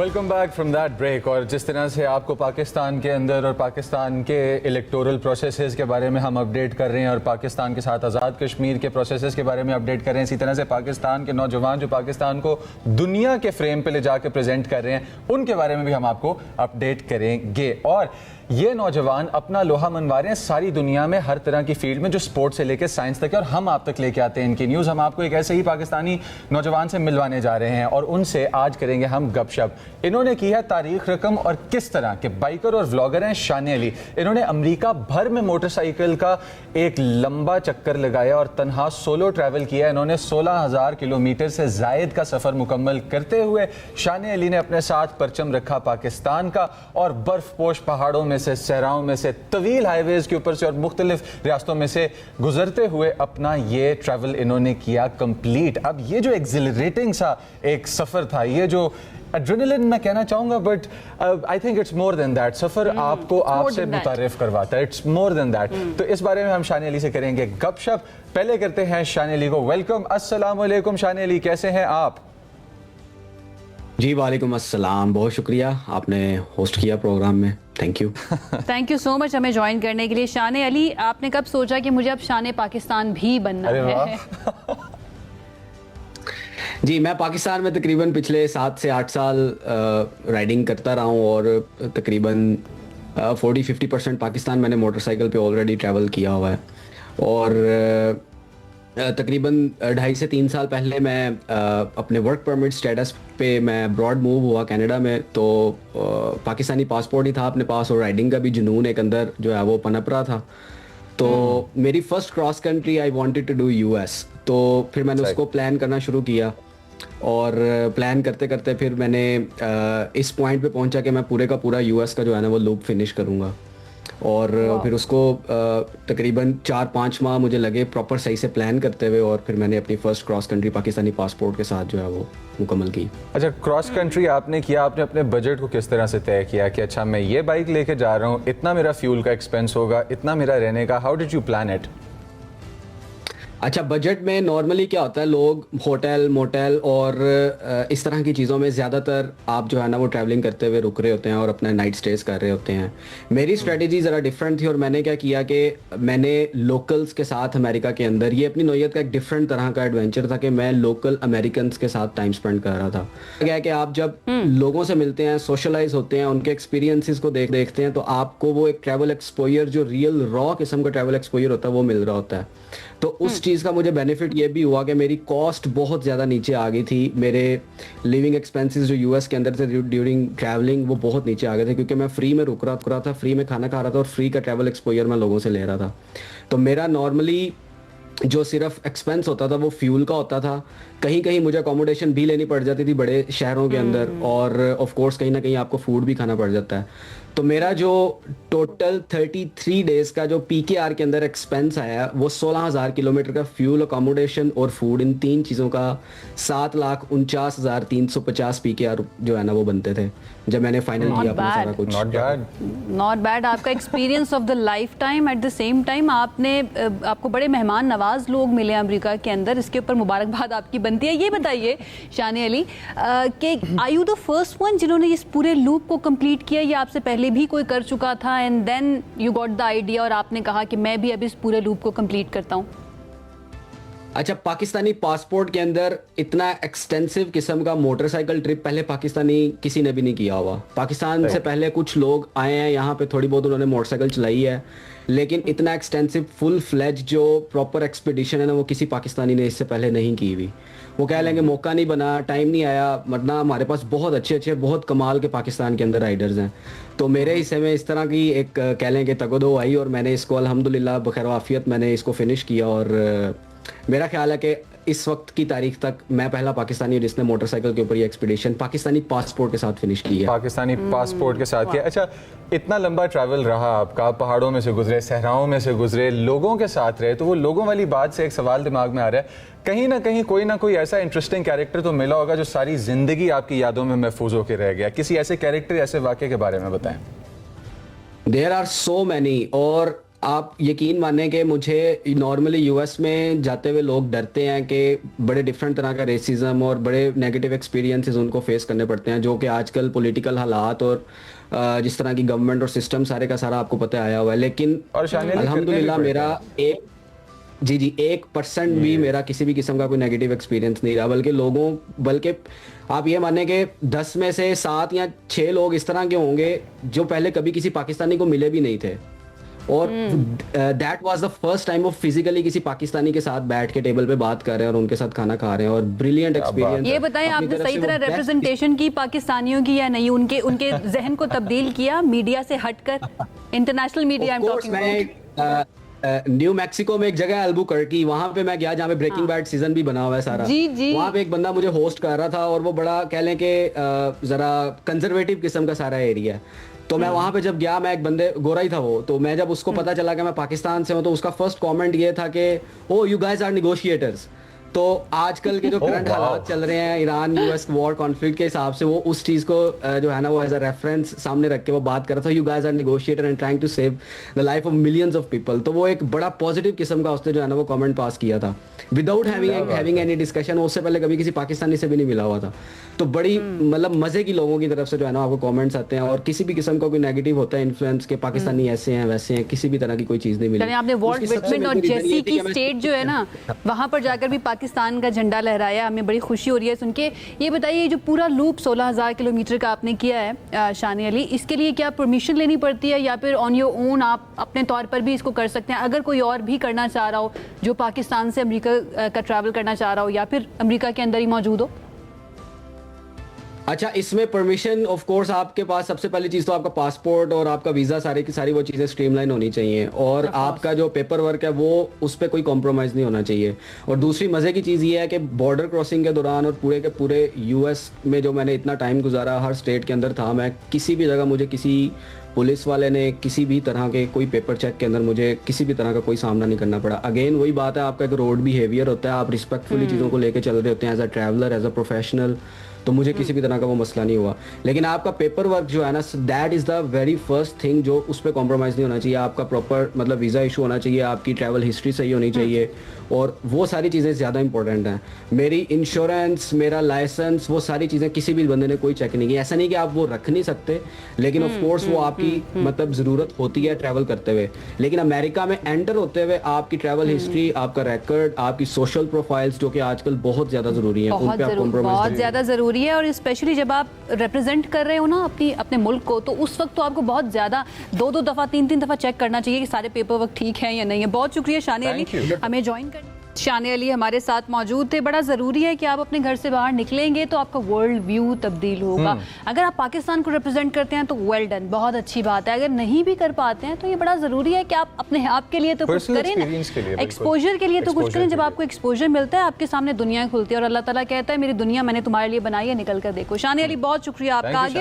Welcome back from that break. और जिस तरह से आपको पाकिस्तान के अंदर और पाकिस्तान के इलेक्टोरल प्रोसेसेस के बारे में हम अपडेट कर रहे हैं और पाकिस्तान के साथ आज़ाद कश्मीर के प्रोसेसेस के बारे में अपडेट कर रहे हैं, इसी तरह से पाकिस्तान के नौजवान जो पाकिस्तान को दुनिया के फ्रेम पे ले जाके प्रेजेंट कर रहे हैं, उनके बारे में भी हम आपको अपडेट करेंगे। और ये नौजवान अपना लोहा मनवा रहे हैं सारी दुनिया में, हर तरह की फील्ड में, जो स्पोर्ट्स से लेकर साइंस तक है, और हम आप तक लेके आते हैं इनकी न्यूज़। हम आपको एक ऐसे ही पाकिस्तानी नौजवान से मिलवाने जा रहे हैं और उनसे आज करेंगे हम गपशप। इन्होंने की है तारीख रकम और किस तरह के बाइकर और व्लॉगर हैं शान अली। इन्होंने अमेरिका भर में मोटरसाइकिल का एक लंबा चक्कर लगाया और तन्हा सोलो ट्रैवल किया। इन्होंने 16,000 किलोमीटर से जायद का सफ़र मुकम्मल करते हुए शान अली ने अपने साथ परचम रखा पाकिस्तान का, और बर्फपोश पहाड़ों में से, सहराओं में से, तवील हाईवेज के ऊपर से और मुख्तलिफ रियासतों में से गुजरते हुए अपना ये ट्रैवल इन्होंने किया कंप्लीट। अब ये जो एक्सिलरेटिंग सा एक सफ़र था, ये जो एड्रेनलिन मैं कहना चाहूँगा, but I think it's more than that. सफ़र आपको आपसे मुतारिफ करवाता है, इट्स मोर देन दैट। तो इस बारे में हम शान अली से करेंगे गपशप। पहले करते हैं शान अली को वेलकम। अस्सलाम वालेकुम शान अली, कैसे हैं आप? जी वालेकुम अस्सलाम, बहुत शुक्रिया आपने होस्ट किया प्रोग्राम में, thank you. Thank you so much हमें ज्वाइन करने के लिए। शान अली, आपने कब सोचा कि मुझे अब शान पाकिस्तान भी बनना है? जी, मैं पाकिस्तान में तकरीबन पिछले 7 से 8 साल राइडिंग करता रहा हूँ और तकरीबन 40-50% पाकिस्तान मैंने मोटरसाइकिल पे ऑलरेडी ट्रैवल किया हुआ है। और तकरीबन 2.5 से 3 साल पहले मैं अपने वर्क परमिट स्टेटस पे मैं अब्रॉड मूव हुआ कनाडा में। तो पाकिस्तानी पासपोर्ट ही था अपने पास और राइडिंग का भी जुनून एक अंदर जो है वो पनप रहा था। तो मेरी first cross country I wanted to do US. तो फिर मैंने उसको प्लान करना शुरू किया और प्लान करते करते फिर मैंने इस पॉइंट पे पहुंचा कि मैं पूरे का पूरा यूएस का जो है ना वो लूप फिनिश करूँगा। और फिर उसको तकरीबन 4-5 माह मुझे लगे प्रॉपर सही से प्लान करते हुए, और फिर मैंने अपनी first cross country Pakistani passport के साथ जो है वो मुकम्मल की। अच्छा, क्रॉस कंट्री आपने किया, आपने अपने बजट को किस तरह से तय किया कि अच्छा मैं ये बाइक लेके जा रहा हूँ, इतना मेरा फ्यूल का एक्सपेंस होगा, इतना मेरा रहने का? How did you plan it? अच्छा, बजट में नॉर्मली क्या होता है, लोग होटल मोटेल और इस तरह की चीज़ों में ज़्यादातर आप जो है ना वो ट्रैवलिंग करते हुए रुक रहे होते हैं और अपना नाइट स्टेज कर रहे होते हैं। मेरी स्ट्रेटजी ज़रा डिफरेंट थी और मैंने क्या किया कि मैंने लोकल्स के साथ अमेरिका के अंदर, ये अपनी नौयत का एक डिफरेंट तरह का एडवेंचर था कि मैं लोकल अमेरिकन्स के साथ टाइम स्पेंड कर रहा था। क्या है कि आप जब लोगों से मिलते हैं, सोशलाइज होते हैं, उनके एक्सपीरियंसेस को देखते हैं, तो आपको वो एक ट्रैवल एक्सपोजर, जो रियल रॉ किस्म का ट्रैवल एक्सपोजर होता है, वो मिल रहा होता है। तो उस चीज़ का मुझे बेनिफिट ये भी हुआ कि मेरी कॉस्ट बहुत ज़्यादा नीचे आ गई थी। मेरे लिविंग एक्सपेंसेस जो यूएस के अंदर थे ड्यूरिंग ट्रैवलिंग, वो बहुत नीचे आ गए थे, क्योंकि मैं फ्री में रुक रहा था, फ्री में खाना खा रहा था और फ्री का ट्रैवल एक्सपोजर मैं लोगों से ले रहा था। तो मेरा नॉर्मली जो सिर्फ एक्सपेंस होता था वो फ्यूल का होता था। कहीं कहीं मुझे अकोमोडेशन भी लेनी पड़ जाती थी बड़े शहरों के अंदर, और ऑफ कोर्स कहीं ना कहीं आपको फूड भी खाना पड़ जाता है। तो मेरा जो टोटल 33 डेज का जो पीकेआर के अंदर एक्सपेंस आया, वो 16,000 किलोमीटर का फ्यूल, अकोमोडेशन और फूड, इन 3 चीज़ों का 7,49,350 पीकेआर जो है ना वो बनते थे जब मैंने फाइनल किया अपना सारा कुछ। Not bad. आपका experience of the lifetime. At the same time आपको बड़े मेहमान नवाज लोग मिले अमेरिका के अंदर, इसके ऊपर मुबारकबाद आपकी बनती है। ये बताइए शान अली कि are you the first one जिन्होंने इस पूरे लूप को कंप्लीट किया, या आपसे पहले भी कोई कर चुका था and then you got the idea और आपने कहा कि मैं भी अब इस पूरे लूप को कंप्लीट करता हूँ? अच्छा, पाकिस्तानी पासपोर्ट के अंदर इतना एक्सटेंसिव किस्म का मोटरसाइकिल ट्रिप पहले पाकिस्तानी किसी ने भी नहीं किया हुआ। पाकिस्तान से पहले कुछ लोग आए हैं यहाँ पे, थोड़ी बहुत उन्होंने मोटरसाइकिल चलाई है, लेकिन इतना एक्सटेंसिव फुल फ्लेज जो प्रॉपर एक्सपीडिशन है ना, वो किसी पाकिस्तानी ने इससे पहले नहीं की हुई। वो कह लेंगे मौका नहीं बना, टाइम नहीं आया, वरना हमारे पास बहुत अच्छे बहुत कमाल के पाकिस्तान के अंदर राइडर्स हैं। तो मेरे हिस्से में इस तरह की एक कह लें कि तगदो आई, और मैंने इसको अल्हम्दुलिल्लाह बखैर वाफियत मैंने इसको फिनिश किया। और मेरा ख्याल है कि इस वक्त की तारीख तक मैं पहला पाकिस्तानी हूं जिसने मोटरसाइकिल के ऊपर ये एक्सपीडिशन पाकिस्तानी पासपोर्ट के साथ फिनिश की है। पाकिस्तानी पासपोर्ट के साथ किया। अच्छा, इतना लंबा ट्रैवल रहा आपका, पहाड़ों में से गुजरे, सहराओं में से गुजरे, लोगों के साथ रहे, तो वो लोगों वाली बात से एक सवाल दिमाग में आ रहा है, कहीं ना कहीं कोई ना कोई ऐसा इंटरेस्टिंग कैरेक्टर तो मिला होगा जो सारी जिंदगी आपकी यादों में महफूज होकर रह गया। किसी ऐसे कैरेक्टर, ऐसे वाक़े के बारे में बताएं। देयर आर सो मैनी, और आप यकीन माने कि मुझे नॉर्मली यूएस में जाते हुए लोग डरते हैं कि बड़े डिफरेंट तरह का रेसिज्म और बड़े नेगेटिव एक्सपीरियंसेस उनको फेस करने पड़ते हैं, जो कि आजकल पॉलिटिकल हालात और जिस तरह की गवर्नमेंट और सिस्टम सारे का सारा आपको पता आया हुआ है। लेकिन और शानिया जी अल्हम्दुलिल्लाह फिरने भी मेरा एक 1% भी मेरा किसी भी किस्म का कोई नेगेटिव एक्सपीरियंस नहीं रहा, बल्कि आप ये माने कि 10 में से 7 या 6 लोग इस तरह के होंगे जो पहले कभी किसी पाकिस्तानी को मिले भी नहीं थे, और that was the first time वो फिजिकली किसी पाकिस्तानी के साथ बैठ के टेबल पे बात कर रहे हैं और उनके साथ खाना खा रहे हैं, और ब्रिलियंट एक्सपीरियंस। ये बताएं, आपने सही तरह रिप्रेजेंटेशन की पाकिस्तानियों की या नहीं? उनके जहन को तब्दील किया मीडिया से हटकर, international media I am talking about. New Mexico में एक जगह है अल्बुकर्की, वहां पे मैं गया जहाँ पे ब्रेकिंग बैड सीजन भी बना हुआ है सारा। जी। वहां पे एक बंदा मुझे होस्ट कर रहा था और वो बड़ा कह लें कि जरा कंजर्वेटिव किस्म का सारा एरिया है। तो मैं वहां पे जब गया, मैं एक बंदे गोरा ही था वो, तो मैं जब उसको पता चला कि मैं पाकिस्तान से हूँ, तो उसका फर्स्ट कमेंट ये था कि ओ यू गाइस आर नेगोशिएटर्स। तो आजकल के जो करंट हालात चल रहे हैं ईरान यूएस वॉर कॉन्फ्लिक्ट के हिसाब से, वो उस चीज को जो है ना वो एज अ रेफरेंस सामने रख के वो बात कर रहा था, you guys are negotiator and trying to save the life of millions of people. तो वो एक बड़ा पॉजिटिव किस्म का उसने जो है ना वो कमेंट पास किया था विदाउट हैविंग एनी डिस्कशन। उससे पहले कभी किसी पाकिस्तानी से भी नहीं मिला हुआ था। तो बड़ी मतलब मजे की लोगों की तरफ से जो है ना आपको कमेंट्स आते हैं, और किसी भी किस्म का कोई नेगेटिव होता है इन्फ्लुएंस के पाकिस्तानी ऐसे हैं वैसे हैं, किसी भी तरह की कोई चीज नहीं मिली। आपने वॉल्ट विटमन और जेसी की स्टेट जो है ना वहां पर जाकर भी पाकिस्तान का झंडा लहराया, हमें बड़ी खुशी हो रही है सुन के। ये बताइए, जो पूरा लूप 16,000 किलोमीटर का आपने किया है शानी अली, इसके लिए क्या परमिशन लेनी पड़ती है या फिर ऑन योर ओन आप अपने तौर पर भी इसको कर सकते हैं? अगर कोई और भी करना चाह रहा हो जो पाकिस्तान से अमेरिका का ट्रैवल करना चाह रहा हो या फिर अमेरिका के अंदर ही मौजूद हो? अच्छा, इसमें परमिशन ऑफ कोर्स आपके पास सबसे पहली चीज तो आपका पासपोर्ट और आपका वीजा सारी की सारी वो चीजें स्ट्रीमलाइन होनी चाहिए, और आपका जो पेपर वर्क है वो उस पर कोई कॉम्प्रोमाइज नहीं होना चाहिए। और दूसरी मजे की चीज ये है कि बॉर्डर क्रॉसिंग के दौरान और पूरे के पूरे यूएस में जो मैंने इतना टाइम गुजारा, हर स्टेट के अंदर था मैं, किसी भी जगह मुझे किसी पुलिस वाले ने किसी भी तरह के कोई पेपर चेक के अंदर मुझे किसी भी तरह का कोई सामना नहीं करना पड़ा। अगेन वही बात है, आपका एक रोड बिहेवियर होता है, आप रिस्पेक्टफुली चीज़ों को लेके चल रहे होते हैं as a traveller, as a professional, तो मुझे किसी भी तरह का वो मसला नहीं हुआ। लेकिन आपका पेपर वर्क जो है ना, that is the very first thing जो उस पर कॉम्प्रोमाइज़ नहीं होना चाहिए। आपका प्रॉपर मतलब वीज़ा इशू होना चाहिए, आपकी ट्रैवल हिस्ट्री सही होनी चाहिए, और वो सारी चीज़ें ज़्यादा इंपॉर्टेंट हैं। मेरी इंश्योरेंस, मेरा लाइसेंस, वो सारी चीज़ें किसी भी बंदे ने कोई चेक नहीं की। ऐसा नहीं कि आप वो रख नहीं सकते, लेकिन ऑफ कोर्स वो आपकी मतलब ज़रूरत होती है ट्रैवल करते हुए। लेकिन अमेरिका में एंटर होते हुए आपकी ट्रैवल हिस्ट्री, आपका रिकॉर्ड, आपकी सोशल प्रोफाइल्स जो कि आजकल बहुत ज़्यादा ज़रूरी है, उन पे आप कॉम्प्रोमाइज़ बहुत ज़्यादा ज़रूरी है। और स्पेशली जब आप रिप्रेजेंट कर रहे हो ना अपने मुल्क को, तो उस वक्त तो आपको बहुत ज़्यादा 2-2 दफ़ा 3-3 दफ़ा चेक करना चाहिए कि सारे पेपर वर्क ठीक है या नहीं है। बहुत शुक्रिया शानी अली हमें ज्वाइन कर। शानी अली हमारे साथ मौजूद थे। बड़ा ज़रूरी है कि आप अपने घर से बाहर निकलेंगे तो आपका वर्ल्ड व्यू तब्दील होगा। अगर आप पाकिस्तान को रिप्रेजेंट करते हैं तो वेल डन, बहुत अच्छी बात है। अगर नहीं भी कर पाते हैं तो ये बड़ा ज़रूरी है कि आप अपने आप के लिए तो कुछ करें, एक्सपोजर के लिए तो कुछ करें। जब आपको एक्सपोजर मिलता है आपके सामने दुनिया खुलती है, और अल्लाह ताला कहता है मेरी दुनिया मैंने तुम्हारे लिए बनाई है, निकल कर देखो। शानी अली बहुत शुक्रिया आपका।